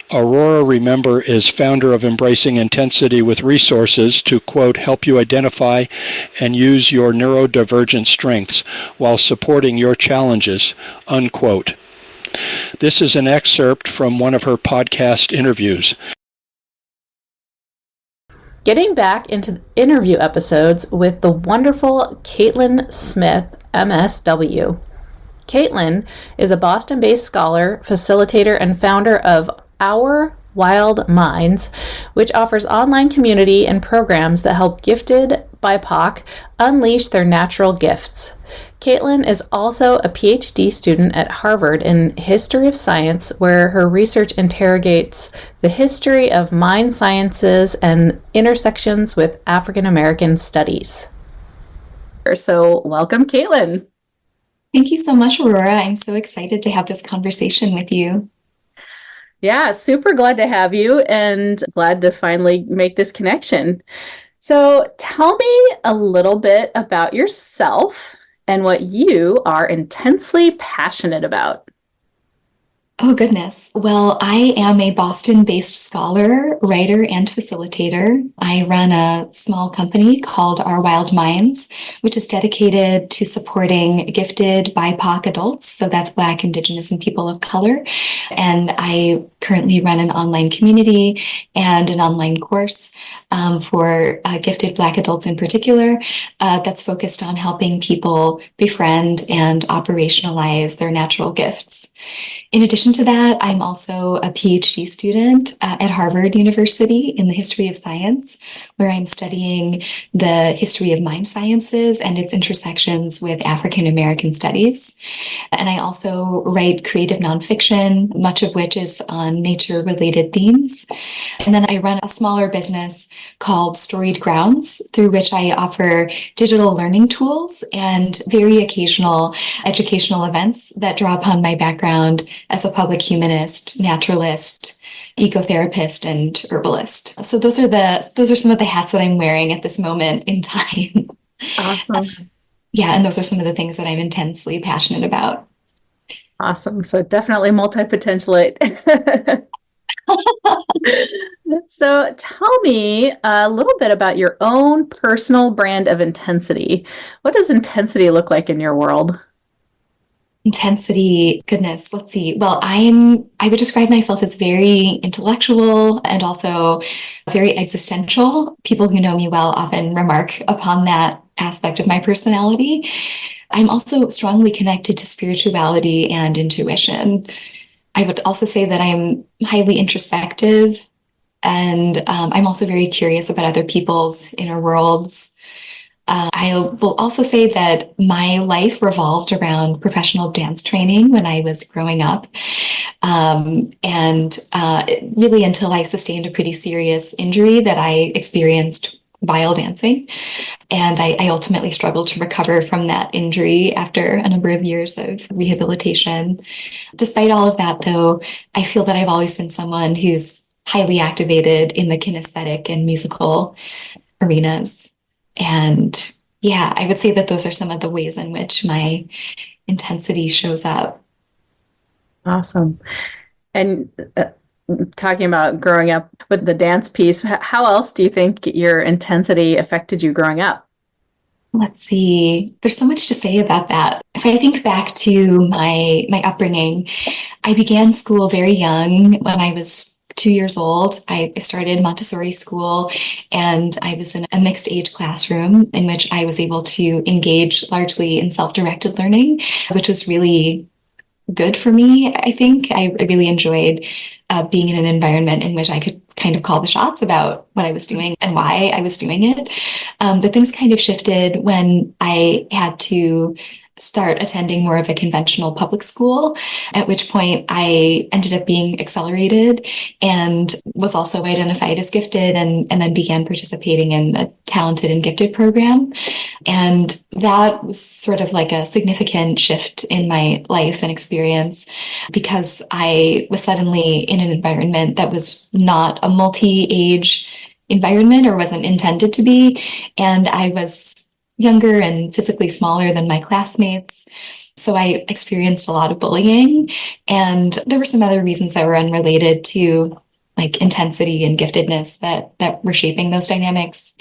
Aurora Remember is founder of Embracing Intensity with resources to, quote, help you identify and use your neurodivergent strengths while supporting your challenges, unquote. This is an excerpt from one of her podcast interviews. Getting back into the interview episodes with the wonderful Kaitlin Smith, MSW. Kaitlin is a Boston-based scholar, facilitator, and founder of Our Wild Minds, which offers online community and programs that help gifted BIPOC unleash their natural gifts. Kaitlin is also a PhD student at Harvard in History of Science, where her research interrogates the history of mind sciences and intersections with African American studies. So, welcome, Kaitlin. Thank you so much, Aurora. I'm so excited to have this conversation with you. Yeah, super glad to have you and glad to finally make this connection. So tell me a little bit about yourself and what you are intensely passionate about. Oh, goodness. Well, I am a Boston-based scholar, writer, and facilitator. I run a small company called Our Wild Minds, which is dedicated to supporting gifted BIPOC adults. So that's Black, Indigenous, and people of color. And I currently run an online community and an online course for gifted Black adults in particular that's focused on helping people befriend and operationalize their natural gifts. In addition to that, I'm also a PhD student at Harvard University in the history of science, where I'm studying the history of mind sciences and its intersections with African American studies. And I also write creative nonfiction, much of which is on nature-related themes. And then I run a smaller business called Storied Grounds, through which I offer digital learning tools and very occasional educational events that draw upon my background as a public humanist, naturalist, ecotherapist, and herbalist. So those are some of the hats that I'm wearing at this moment in time. Awesome. Yeah, and those are some of the things that I'm intensely passionate about. Awesome. So definitely multi-potentialite. So tell me a little bit about your own personal brand of intensity. What does intensity look like in your world? Intensity, goodness, let's see. Well, I would describe myself as very intellectual and also very existential. People who know me well often remark upon that aspect of my personality. I'm also strongly connected to spirituality and intuition. I would also say that I'm highly introspective, and I'm also very curious about other people's inner worlds. I will also say that my life revolved around professional dance training when I was growing up. Really until I sustained a pretty serious injury that I experienced while dancing. And I ultimately struggled to recover from that injury after a number of years of rehabilitation. Despite all of that, though, I feel that I've always been someone who's highly activated in the kinesthetic and musical arenas. And yeah, I would say that those are some of the ways in which my intensity shows up. Awesome. And talking about growing up with the dance piece, how else do you think your intensity affected you growing up? Let's see. There's so much to say about that. If I think back to my upbringing, I began school very young. When I was 2 years old, I started Montessori school, and I was in a mixed age classroom in which I was able to engage largely in self-directed learning, which was really good for me. I think I really enjoyed being in an environment in which I could kind of call the shots about what I was doing and why I was doing it. But things kind of shifted when I had to start attending more of a conventional public school, at which point I ended up being accelerated and was also identified as gifted, and then began participating in a talented and gifted program. And that was sort of like a significant shift in my life and experience, because I was suddenly in an environment that was not a multi-age environment, or wasn't intended to be. And I was younger and physically smaller than my classmates. So I experienced a lot of bullying, and there were some other reasons that were unrelated to like intensity and giftedness that were shaping those dynamics.